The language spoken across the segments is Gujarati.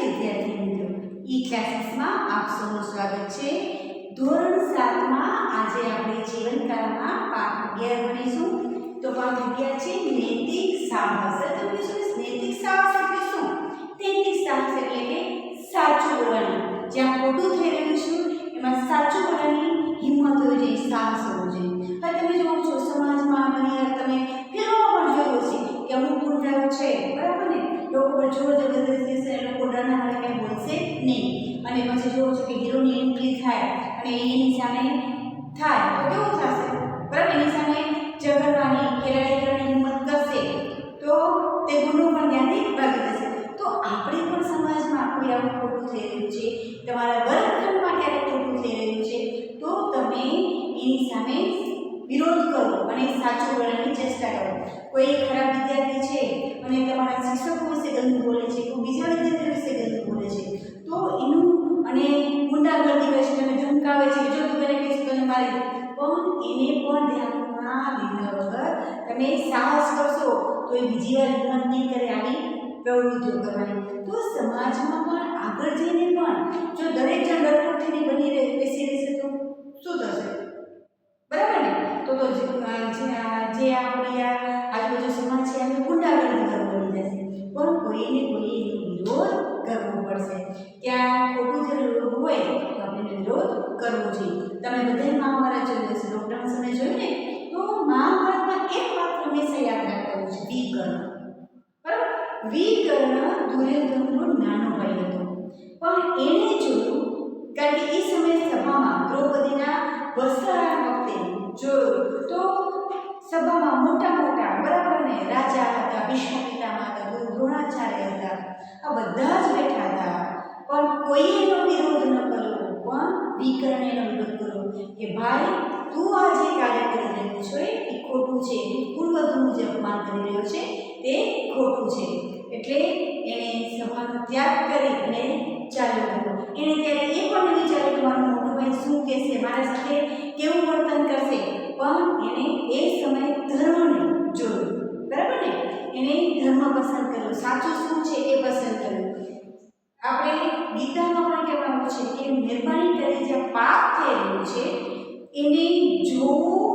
વિદ્યાર્થી મિત્રો, ઈ ક્લાસીસમાં આપ સૌનું સ્વાગત છે. ધોરણ 7 માં આજે આપણે જીવનકાળમાં પાઠ 11 ભણીશું. તો પાઠ 11 છે નૈતિક સાહસ. તમે શું નૈતિક સાહસ એટલે શું? નૈતિક સાહસ એટલે કે સાચું બોલવાનું. જ્યાં ખોટું થઈ રહ્યું છે એમાં સાચું બોલવાની હિંમત હોવી જોઈએ, સાહસ હોવું જોઈએ. હવે તમે જોવો છો સમાજમાં ઘણી વાર તમે ફિલ્મોમાં પણ જોયું છે કે અમુક ગુંડાઓ છે, બરાબર ને, લોકો પર જોર જબરદસ્તી છે, લોકો ડરના મારે કંઈ બોલશે નહીં. અને પછી જોવો છો કે હીરોની એન્ટ્રી થાય અને એની સામે થાય તો કેવું થશે, બરાબર? એની સામે ઝઘડવાની કે લડાઈ કરવાની હિંમત કરશે તો તે ગુનો પણ ત્યાંથી ભાગી જશે. તો આપણે પણ સમાજમાં કોઈ આવું ખોટું થઈ રહ્યું છે, તમારા વર્ગખંડમાં ક્યારેક ખોટું થઈ રહ્યું છે, તો તમે એની સામે વિરોધ કરો અને સાચું બોલવાની ચેષ્ટા કરો. કોઈ ખરાબ વિદ્યાર્થી છે અને તમારા શિક્ષકો વિશે ગંદુ બોલે છે, કોઈ બીજા વિદ્યાર્થીઓ વિશે ગંદુ બોલે છે, તો એનું અને ગુંડાગર્દી કરે છે, તમે ધમકાવે છે, જો તું મને કહીશ તો મારી, પણ એને પણ ધ્યાનમાં લીધા વગર તમે સાહસ કરશો તો એ બીજી વાર હિંમત નહીં કરે આવી પ્રવૃત્તિઓ કરવાની. તો સમાજમાં પણ આગળ જઈને પણ જો દરેક જણ ડરપોક થઈને બેસી રહેશે તો શું થશે, બરાબર ને? તો જે આપણી આજુબાજુ સમાજ છે એનો ગુંડાગર્દી કરવો બની જશે. પણ કોઈને કોઈ એનો વિરોધ કરવો પડશે. ત્યાં ખોટું થયેલું હોય તો આપણે વિરોધ કરવો જોઈએ. તમે બધા મહાભારત જોયું હશે, લોકડાઉન સમય જોયું ને, તો મહાભારતમાં એક વાત હંમેશા યાદ રાખવાનું છે, વિકર્ણ. બરાબર? વિકર્ણ દુર્યોધનનો નાનો ભાઈ હતો, પણ એણે જોયું, કારણ કે એ સમયે સભામાં દ્રૌપદીના વસ્ત્રાહરણ વખતે જોયું તો સભામાં મોટા મોટા, બરાબર ને, રાજા હતા, ભીષ્મ પિતામહ હતા, દ્રોણાચાર્ય હતા, આ બધા જ બેઠા હતા, પણ કોઈએ એનો વિરોધ ન કર્યો. પણ વિકર્ણે એનો વિરોધ કર્યો કે ભાઈ તું આ જે કાર્ય કરી રહ્યો છો એ ખોટું છે, તું કુળવધુનું જે અપમાન કરી રહ્યો છે તે ખોટું છે. એટલે એણે સભાનો ત્યાગ કરી અને ચાલ્યો ગયો. એણે ત્યારે એ પણ વિચાર્યું કે મારો મોટો ભાઈ શું કહેશે, મારા સાથે કેવું વર્તન કરશે, પણ એણે એ સમયે ધર્મને જોયું, બરાબર ને? એણે ધર્મ પસંદ કર્યો, સાચું શું છે એ પસંદ કર્યું. આપણે ગીતામાં પણ કહેવાનું છે કે મહેરબાની કરી જે પાપ થઈ રહ્યું છે એને જોવું,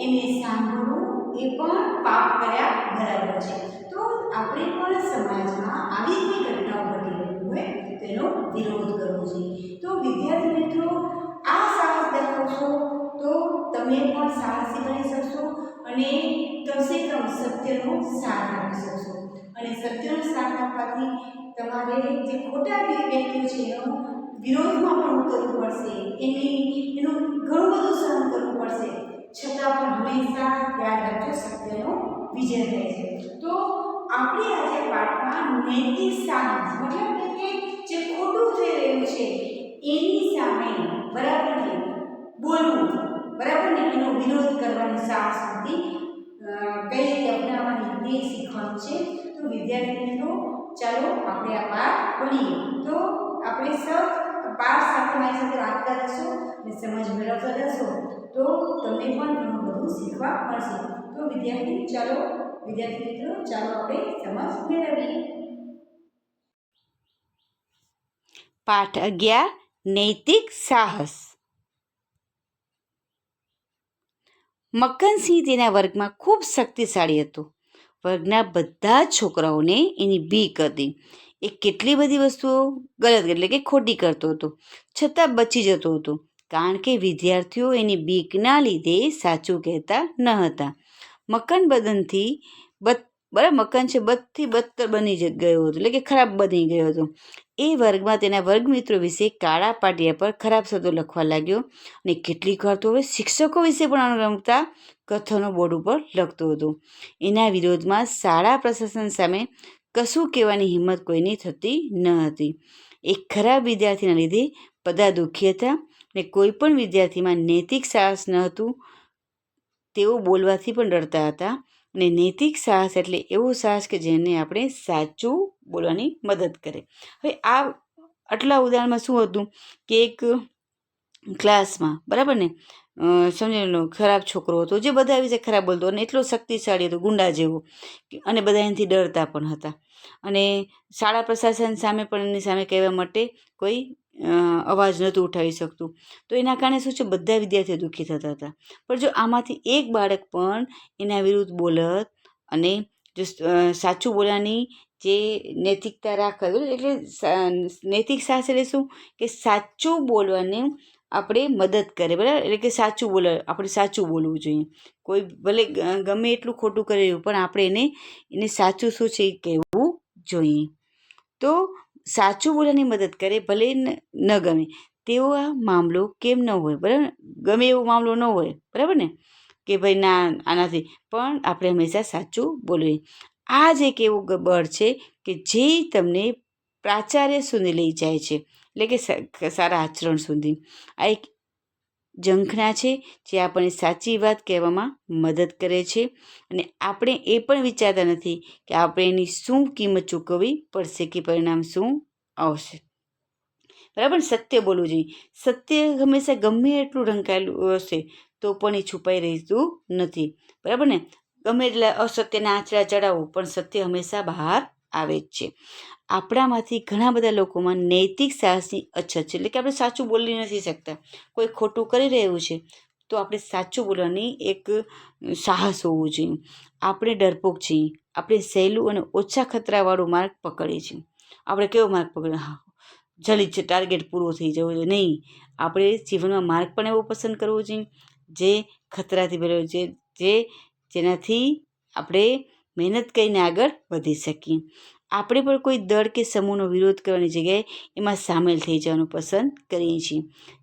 એને સાંભળવું એ પણ પાપ કર્યા બરાબર છે. તો આપણે પણ સમાજમાં આવી કોઈ ઘટનાઓ ઘટી રહી હોય તેનો વિરોધ કરવો જોઈએ. તો વિદ્યાર્થી મિત્રો, આ સાહસ દાખવશો તો તમે પણ સાહસી બની શકશો અને કમસે કમ સત્યનો સાથ આપી શકશો. અને સત્યનો સાથ આપવાથી તમારે જે ખોટા વ્યક્તિઓ છે એનો વિરોધમાં પણ ઉતરવું પડશે, એનું ઘણું બધું સહન કરવું પડશે, છતાં પણ હંમેશા યાદ રાખજો સત્યનો વિજય થાય છે. તો આપણે આજે પાઠમાં નૈતિક સાહસ મતલબ કે જે ખોટું થઈ રહ્યું છે એની સામે, બરાબર ને, બોલવું, બરાબર ને, એનો વિરોધ કરવાની સાહસ નથી કઈ રીતે અપનાવવાની તે શીખવાનું છે. તો વિદ્યાર્થી મિત્રો, ચાલો આપણે આ પાઠ ભણીએ. તો આપણે સૌ પાઠ સાથે મારી સાથે વાંચતા રહેશો અને સમજ મેળવતા રહેશો તો તમને પણ ઘણું બધું શીખવા મળશે. તો વિદ્યાર્થી મિત્રો, ચાલો આપણે સમજ મેળવીએ. પાઠ 11 નૈતિક સાહસ. મક્કનસિંહ તેના વર્ગમાં ખૂબ શક્તિશાળી હતો. વર્ગના બધા જ છોકરાઓને એની બીક હતી. એ કેટલી બધી વસ્તુઓ ગલત એટલે કે ખોટી કરતો હતો, છતાં બચી જતો હતો, કારણ કે વિદ્યાર્થીઓ એની બીકના લીધે સાચું કહેતા ન હતા. મક્કન મક્કન છે બદથી બદતર બની ગયો હતો, એટલે કે ખરાબ બની ગયો હતો. એ વર્ગમાં તેના વર્ગમિત્રો વિશે કાળા પાટિયા પર ખરાબ શબ્દો લખવા લાગ્યો અને કેટલીક વાર તો હવે શિક્ષકો વિશે પણ અણગમતા કથનો બોર્ડ ઉપર લખતો હતો. એના વિરોધમાં શાળા પ્રશાસન સામે કશું કહેવાની હિંમત કોઈની થતી ન હતી. એક ખરાબ વિદ્યાર્થીના લીધે બધા દુઃખી હતા અને કોઈ પણ વિદ્યાર્થીમાં નૈતિક સાહસ ન હતું. તેઓ બોલવાથી પણ ડરતા હતા. અને નૈતિક સાહસ એટલે એવું સાહસ કે જેને આપણે સાચું બોલવાની મદદ કરે. હવે આ આટલા ઉદાહરણમાં શું હતું કે એક ક્લાસમાં, બરાબર ને, સમજી લો ખરાબ છોકરો હતો, જે બધા વિશે ખરાબ બોલતો અને એટલો શક્તિશાળી હતો, ગુંડા જેવો, અને બધા એનાથી ડરતા પણ હતા. અને શાળા પ્રશાસન સામે પણ એની સામે કહેવા માટે કોઈ અવાજ નહોતું ઉઠાવી શકતું. તો એના કારણે શું છે, બધા વિદ્યાર્થીઓ દુઃખી થતા હતા. પણ જો આમાંથી એક બાળક પણ એના વિરુદ્ધ બોલત અને જો સાચું બોલવાની જે નૈતિકતા રાખે, એટલે નૈતિક સાહસ એટલે શું કે સાચું બોલવાની આપણે મદદ કરે, બરાબર, એટલે કે સાચું બોલે, આપણે સાચું બોલવું જોઈએ. કોઈ ભલે ગમે એટલું ખોટું કરી રહ્યું પણ આપણે એને સાચું શું છે એ કહેવું જોઈએ. તો સાચું બોલવાની મદદ કરે, ભલે ન ગમે તેવો આ મામલો કેમ ન હોય, બરાબર, ગમે એવો મામલો ન હોય, બરાબર ને, કે ભાઈ ના આનાથી પણ આપણે હંમેશા સાચું બોલવું. આ જ એક એવું બળ છે કે જે તમને પ્રાચાર્ય સુધી લઈ જાય છે, એટલે કે સારા આચરણ સુધી. આ એક ઝંખના છે જે આપણને સાચી વાત કહેવામાં મદદ કરે છે. અને આપણે એ પણ વિચારતા નથી કે આપણે એની શું કિંમત ચૂકવવી પડશે, કે પરિણામ શું આવશે, બરાબર. સત્ય બોલવું જોઈએ. સત્ય હંમેશા ગમે એટલું ઢંકાયેલું હશે તો પણ એ છુપાઈ રહેતું નથી, બરાબર ને. ગમે એટલે અસત્યના આંચળા ચડાવો પણ સત્ય હંમેશા બહાર આવે જ છે. આપણામાંથી ઘણા બધા લોકોમાં નૈતિક સાહસની અછત છે, એટલે કે આપણે સાચું બોલી નથી શકતા. કોઈ ખોટું કરી રહ્યું છે તો આપણે સાચું બોલવાની એક સાહસ હોવું જોઈએ. આપણે ડરપોક છીએ, આપણે સહેલું અને ઓછા ખતરાવાળું માર્ગ પકડીએ છીએ. આપણે કેવો માર્ગ પકડીએ, જલ્દી છે ટાર્ગેટ પૂરો થઈ જવો જોઈએ, નહીં. આપણે જીવનમાં માર્ગ પણ એવો પસંદ કરવો જોઈએ જે ખતરાથી ભરેલો છે, જેનાથી આપણે મહેનત કરીને આગળ વધી શકીએ. આપણે પણ કોઈ દળ કે સમૂહનો વિરોધ કરવાની જગ્યાએ એમાં સામેલ થઈ જવાનું પસંદ કરીએ છીએ.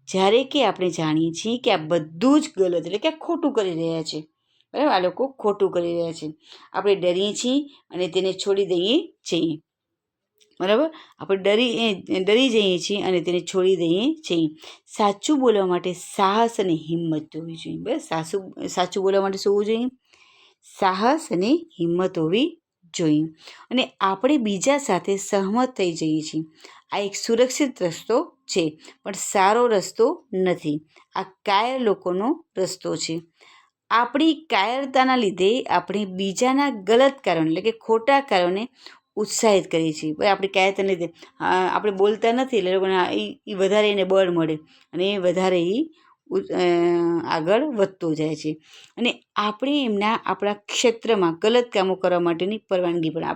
જ્યારે કે આપણે જાણીએ છીએ કે આ બધું જ ગલત, એટલે કે ખોટું કરી રહ્યા છે, બરાબર, આ લોકો ખોટું કરી રહ્યા છે. આપણે ડરીએ છીએ અને તેને છોડી દઈએ છીએ, બરાબર. આપણે ડરી જઈએ છીએ અને તેને છોડી દઈએ છીએ. સાચું બોલવા માટે સાહસ અને હિંમત હોવી જોઈએ, બસ. સાચું બોલવા માટે શું હોવું જોઈએ? સાહસ અને હિંમત હોવી જોઈએ. અને આપણે બીજા સાથે સહમત થઈ જઈએ છીએ. આ એક સુરક્ષિત રસ્તો છે પણ સારો રસ્તો નથી. આ કાયર લોકોનો રસ્તો છે. આપણી કાયરતાના લીધે આપણે બીજાના ગલત કારણો, એટલે કે ખોટા કારણોને ઉત્સાહિત કરીએ છીએ. આપણી કાયરતાને લીધે આપણે બોલતા નથી એટલે લોકોને એ વધારે એને બળ મળે અને એ વધારે આગળ વધતો જાય છે. અને આપણે આપણા ક્ષેત્રમાં ગલત કામો કરવા માટેની પરવાનગી પણ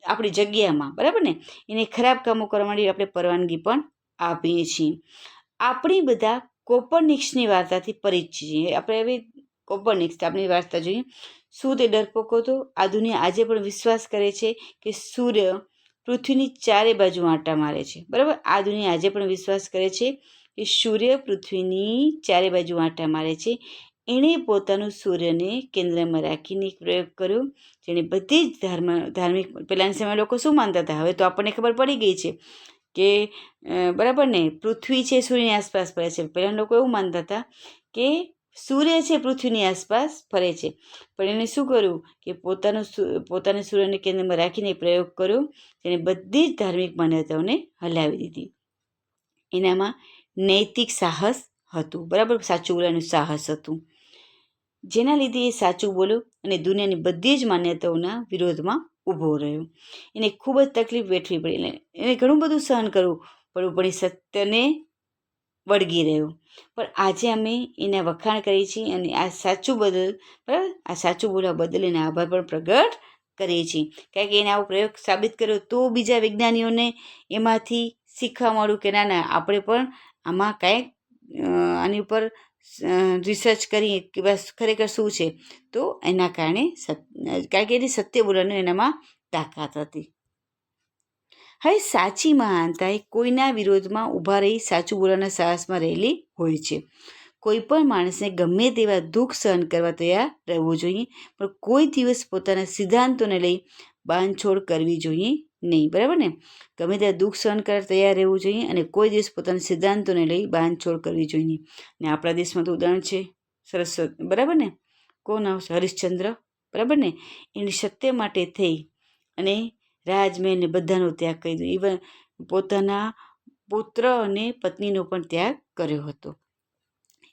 આપણી જગ્યામાં, બરાબર ને, એને ખરાબ કામો કરવા માટે આપણે પરવાનગી પણ આપીએ છીએ. આપણી બધા કોપરનિક્સની વાર્તાથી પરિચિત છીએ. આપણે હવે કોપરનિક્સ આપણી વાર્તા જોઈએ. શું તે ડરપોક હતો? આ દુનિયા આજે પણ વિશ્વાસ કરે છે કે સૂર્ય પૃથ્વીની ચારે બાજુ આંટા મારે છે, બરાબર. આ દુનિયા આજે પણ વિશ્વાસ કરે છે કે સૂર્ય પૃથ્વીની ચારે બાજુ આંટા મારે છે. એણે પોતાનું સૂર્યને કેન્દ્રમાં રાખીને એક પ્રયોગ કર્યો, જેણે બધી જ ધાર્મિક પહેલાંના સમયમાં લોકો શું માનતા હતા, હવે તો આપણને ખબર પડી ગઈ છે કે બરાબર ને, પૃથ્વી છે સૂર્યની આસપાસ ફરે છે. પહેલાં લોકો એવું માનતા હતા કે સૂર્ય છે પૃથ્વીની આસપાસ ફરે છે. પણ એણે શું કર્યું કે પોતાના સૂર્યને કેન્દ્રમાં રાખીને પ્રયોગ કર્યો, જેને બધી જ ધાર્મિક માન્યતાઓને હલાવી દીધી. એનામાં નૈતિક સાહસ હતું, બરાબર, સાચું બોલવાનું સાહસ હતું, જેના લીધે એ સાચું બોલ્યો અને દુનિયાની બધી જ માન્યતાઓના વિરોધમાં ઊભો રહ્યો. એને ખૂબ જ તકલીફ વેઠવી પડી, એને ઘણું બધું સહન કરવું પડવું, પણ એ સત્યને વળગી રહ્યો. પણ આજે અમે એના વખાણ કરીએ છીએ અને આ સાચું બોલવા બદલ એના આભાર પણ પ્રગટ કરીએ છીએ. કારણ કે એને આવો પ્રયોગ સાબિત કર્યો તો બીજા વિજ્ઞાનીઓને એમાંથી શીખવા મળ્યું કે ના, આપણે પણ આમાં કાંઈક આની ઉપર રિસર્ચ કરીએ કે બસ ખરેખર શું છે. તો એના કારણે કારણ કે એની સત્ય બોલવાનું એનામાં તાકાત હતી. હવે સાચી મહાનતા એ કોઈના વિરોધમાં ઊભા રહી સાચું બોલવાના સાહસમાં રહેલી હોય છે. કોઈ પણ માણસને ગમે તેવા દુઃખ સહન કરવા તૈયાર રહેવું જોઈએ, પણ કોઈ દિવસ પોતાના સિદ્ધાંતોને લઈ બાંધછોડ કરવી જોઈએ નહીં, બરાબર ને. ગમે તેવા દુઃખ સહન કરવા તૈયાર રહેવું જોઈએ અને કોઈ દિવસ પોતાના સિદ્ધાંતોને લઈ બાંધછોડ કરવી જોઈએ નહીં. ને આપણા દેશમાં તો ઉદાહરણ છે સરસ્વતી, બરાબર ને, કોણ આવશે, હરિશ્ચંદ્ર, બરાબર ને. એની સત્ય માટે થઈ અને રાજમહેલને બધાનો ત્યાગ કરી દીધો. ઇવન પોતાના પુત્ર અને પત્નીનો પણ ત્યાગ કર્યો હતો.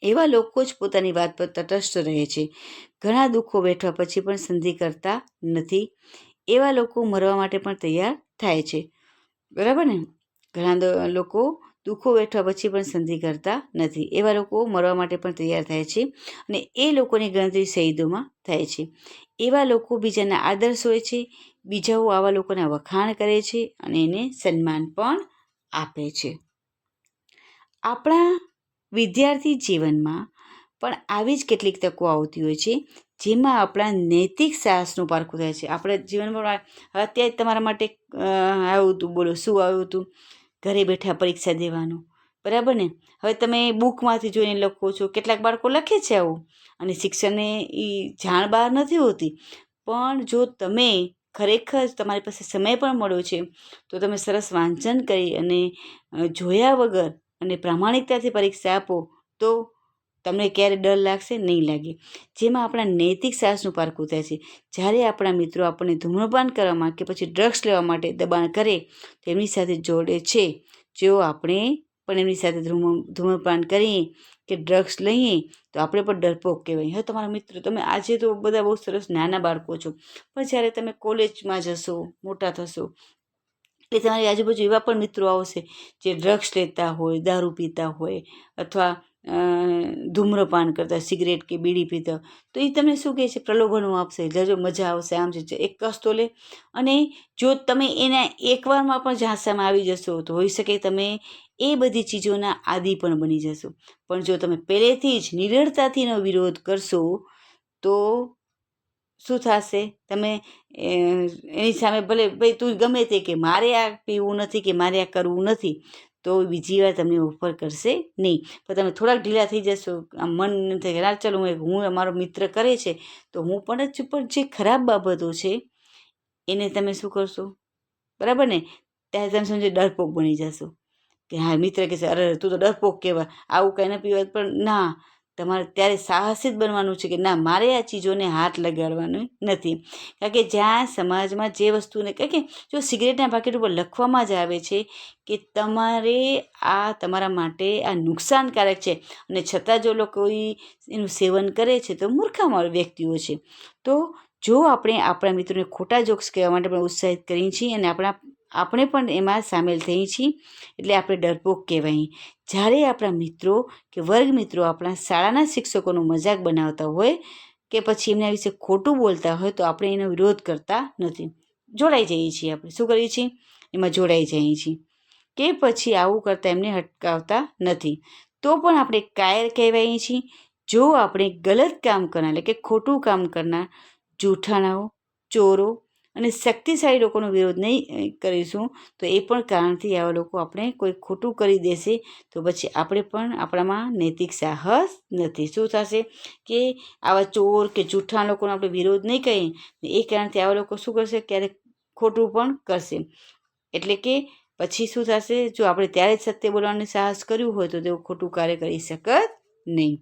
એવા લોકો જ પોતાની વાત પર તટસ્થ રહે છે. ઘણા દુઃખો વેઠવા પછી પણ સંધિ કરતા નથી. એવા લોકો મરવા માટે પણ તૈયાર થાય છે. બરાબર ને? ઘણા લોકો દુઃખો વેઠવા પછી પણ સંધિ કરતા નથી. એવા લોકો મરવા માટે પણ તૈયાર થાય છે અને એ લોકોની ગણતરી શહીદોમાં થાય છે. એવા લોકો બીજાના આદર્શ હોય છે. બીજાઓ આવા લોકોના વખાણ કરે છે અને એને સન્માન પણ આપે છે. આપણા વિદ્યાર્થી જીવનમાં પણ આવી જ કેટલીક તકો આવતી હોય છે જેમાં આપણા નૈતિક સાહસનું પારખું થાય છે. આપણા જીવનમાં અત્યારે તમારા માટે આવ્યું હતું, બોલો શું આવ્યું હતું? ઘરે બેઠા પરીક્ષા દેવાનું, બરાબર ને? હવે તમે બુકમાંથી જોઈને લખો છો, કેટલાક બાળકો લખે છે આવું, અને શિક્ષણને એ જાણ બહાર નથી હોતી. પણ જો તમે ખરેખર તમારી પાસે સમય પણ મળ્યો છે તો તમે સરસ વાંચન કરી અને જોયા વગર અને પ્રામાણિકતાથી પરીક્ષા આપો તો તમને ક્યારે ડર લાગશે? નહીં લાગે. જેમાં આપણા નૈતિક સાહસનું પારખું થાય છે. જ્યારે આપણા મિત્રો આપણને ધૂમ્રપાન કરવામાં કે પછી ડ્રગ્સ લેવા માટે દબાણ કરે તો એમની સાથે જોડે છે. જો આપણે પણ એમની સાથે ધૂમ્રપાન કરીએ કે ડ્રગ્સ લઈએ તો આપણે પણ ડરપોક કહેવાય. હવે તમારા મિત્રો, તમે આજે તો બધા બહુ સરસ નાના બાળકો છો, પણ જ્યારે તમે કોલેજમાં જશો, મોટા થશો, એટલે તમારી આજુબાજુ એવા પણ મિત્રો આવશે જે ડ્રગ્સ લેતા હોય, દારૂ પીતા હોય અથવા ધૂમ્રપાન કરતા, સિગરેટ કે બીડી પીતા, તો એ તમને શું કહે છે? પ્રલોભનો આપશે, જજો મજા આવશે, આમ છે. એક કસ તો લે. અને જો તમે એના એકવારમાં પણ ઝાંસામાં આવી જશો તો હોઈ શકે તમે એ બધી ચીજોના આદિ પણ બની જશો. પણ જો તમે પહેલેથી જ નિડરતાથીનો વિરોધ કરશો તો શું થશે? તમે એની સામે ભલે ભાઈ તું ગમે તે કે મારે આ પીવું નથી કે મારે આ કરવું નથી, તો બીજી વાર તમને ઓફર કરશે નહીં. પણ તમે થોડાક ઢીલા થઈ જશો, આમ મન થાય ના ચાલો હું મારો મિત્ર કરે છે તો હું પણ જ છું, પણ જે ખરાબ બાબતો છે એને તમે શું કરશો? બરાબર ને? ત્યારે તમે સમજો ડરપોક બની જશો કે હા, મિત્ર કહેશે અરે તું તો ડરપોક કહેવાય, આવું કંઈ ન પીવાય. પણ ના, તમારે ત્યારે સાહસી જ બનવાનું છે કે ના, મારે આ ચીજોને હાથ લગાડવાનું નથી. કારણ કે જ્યાં સમાજમાં જે વસ્તુને કારણ કે જો સિગરેટના પાકીટ ઉપર લખવામાં જ આવે છે કે તમારે આ તમારા માટે આ નુકસાનકારક છે, અને છતાં જો લોકો એનું સેવન કરે છે તો મૂર્ખામાં વ્યક્તિઓ છે. તો જો આપણે આપણા મિત્રોને ખોટા જોક્સ કહેવા માટે પણ ઉત્સાહિત કરીએ છીએ અને આપણે પણ એમાં સામેલ થઈએ છીએ એટલે આપણે ડરપોક કહેવાય. જ્યારે આપણા મિત્રો કે વર્ગ મિત્રો આપણા શાળાના શિક્ષકોનો મજાક બનાવતા હોય કે પછી એમના વિશે ખોટું બોલતા હોય તો આપણે એનો વિરોધ કરતા નથી, જોડાઈ જઈએ છીએ. આપણે શું કરીએ છીએ? એમાં જોડાઈ જઈએ છીએ કે પછી આવું કરતાં એમને અટકાવતા નથી. તો પણ આપણે કાયર કહેવાઈએ છીએ જો આપણે ગલત કામ કરનાર એટલે કે ખોટું કામ કરનાર જૂઠાણાઓ, ચોરો અને શક્તિશાળી લોકોનો વિરોધ નહીં કરીશું તો એ પણ કારણથી આવા લોકો આપણે કોઈ ખોટું કરી દેશે તો પછી આપણે પણ આપણામાં નૈતિક સાહસ નથી. શું થશે કે આવા ચોર કે જૂઠા લોકોનો આપણે વિરોધ નહીં કરીએ, એ કારણથી આવા લોકો શું કરશે? ક્યારેક ખોટું પણ કરશે. એટલે કે પછી શું થશે? જો આપણે ત્યારે જ સત્ય બોલવાનું સાહસ કર્યું હોય તો તેઓ ખોટું કાર્ય કરી શકત નહીં.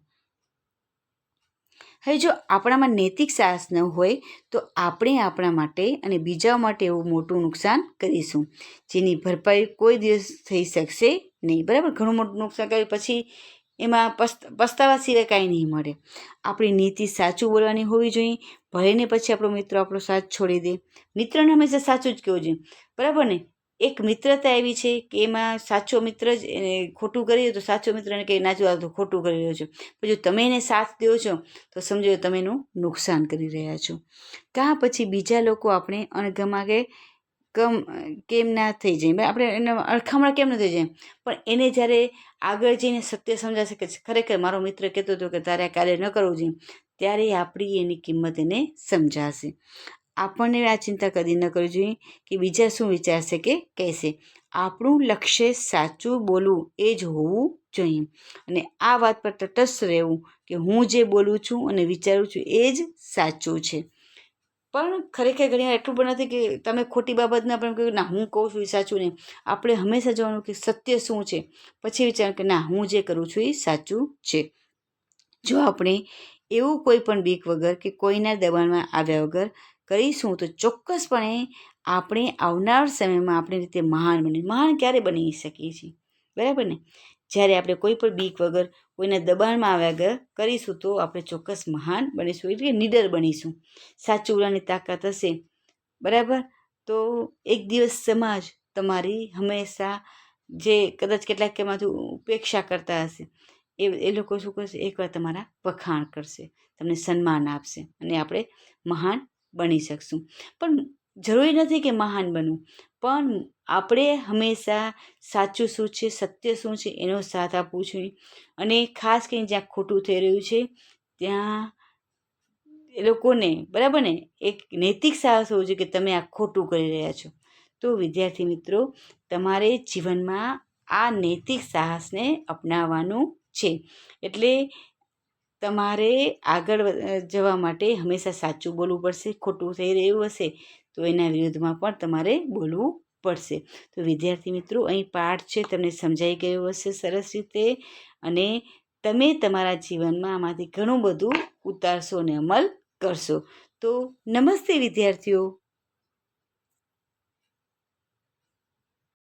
હવે જો આપણામાં નૈતિક સાહસ ન હોય તો આપણે આપણા માટે અને બીજાઓ માટે એવું મોટું નુકસાન કરીશું જેની ભરપાઈ કોઈ દિવસ થઈ શકશે નહીં. બરાબર? ઘણું મોટું નુકસાન કર્યું પછી એમાં પસ્તાવા સિવાય કાંઈ નહીં મળે. આપણી નીતિ સાચું બોલવાની હોવી જોઈએ. ભલે ને પછી આપણો મિત્ર આપણો સાથ છોડી દે, મિત્રને હંમેશા સાચું જ કહેવું જોઈએ. બરાબર ને? એક મિત્રતા એવી છે કે એમાં સાચો મિત્ર જ એને ખોટું કરીએ તો સાચો મિત્રને કહે ના જો આ તો ખોટું કરી રહ્યો છો. પણ જો તમે એને સાથ દો છો તો સમજો તમે એનું નુકસાન કરી રહ્યા છો. કાં પછી બીજા લોકો આપણે અણગમા કે કેમ ના થઈ જાય, આપણે એને અણખામણા કેમ ન થઈ જાય, પણ એને જ્યારે આગળ જઈને સત્ય સમજાશે કે ખરેખર મારો મિત્ર કહેતો હતો કે તારે આ કાર્ય ન કરવું જોઈએ, ત્યારે આપણી એની કિંમત એને સમજાશે. આપણને આ ચિંતા કદી ન કરવી જોઈએ કે બીજા શું વિચારશે કે કહેશે. આપણું લક્ષ્ય સાચું બોલવું એ જ હોવું જોઈએ અને આ વાત પર તટસ્થ રહેવું કે હું જે બોલું છું અને વિચારું છું એ જ સાચું છે. પણ ખરેખર ઘણીવાર એટલું પણ નથી કે તમે ખોટી બાબતના પણ કહ્યું ના હું કહું છું એ સાચું નહીં. આપણે હંમેશા જોવાનું કે સત્ય શું છે, પછી વિચારવાનું કે ના હું જે કરું છું એ સાચું છે. જો આપણે એવું કોઈ પણ બીક વગર કે કોઈના દબાણમાં આવ્યા વગર કરીશું તો ચોક્કસપણે આપણે આવનાર સમયમાં આપણી રીતે મહાન ક્યારે બની શકીએ છીએ? બરાબર ને? જ્યારે આપણે કોઈ પણ બીક વગર કોઈના દબાણમાં આવ્યા વગર કરીશું તો આપણે ચોક્કસ મહાન બનીશું, એટલે કે નીડર બનીશું. સાચું બોલવાની તાકાત હશે, બરાબર. તો એક દિવસ સમાજ તમારી હંમેશા જે કદાચ કેટલાક એમાંથી ઉપેક્ષા કરતા હશે એ લોકો શું કરશે, એકવાર તમારા વખાણ કરશે, તમને સન્માન આપશે અને આપણે મહાન બની શકશું. પણ જરૂરી નથી કે મહાન બનવું, પણ આપણે હંમેશા સાચું શું છે, સત્ય શું છે એનો સાથ આપવો જોઈએ. અને ખાસ કરીને જ્યાં ખોટું થઈ રહ્યું છે ત્યાં એ લોકોને, બરાબર ને, એક નૈતિક સાહસ હોવું જોઈએ કે તમે આ ખોટું કરી રહ્યા છો. તો વિદ્યાર્થી મિત્રો, તમારે જીવનમાં આ નૈતિક સાહસને અપનાવવાનું છે. એટલે તમારે આગળ જવા માટે હંમેશા સાચું બોલવું પડશે. ખોટું થઈ રહ્યું હશે તો એના વિરુદ્ધમાં પણ તમારે બોલવું પડશે. તો વિદ્યાર્થી મિત્રો, અહીં પાઠ છે તમને સમજાઈ ગયો હશે સરસ રીતે, અને તમે તમારા જીવનમાં આમાંથી ઘણું બધું ઉતારશો અને અમલ કરશો. તો નમસ્તે વિદ્યાર્થીઓ.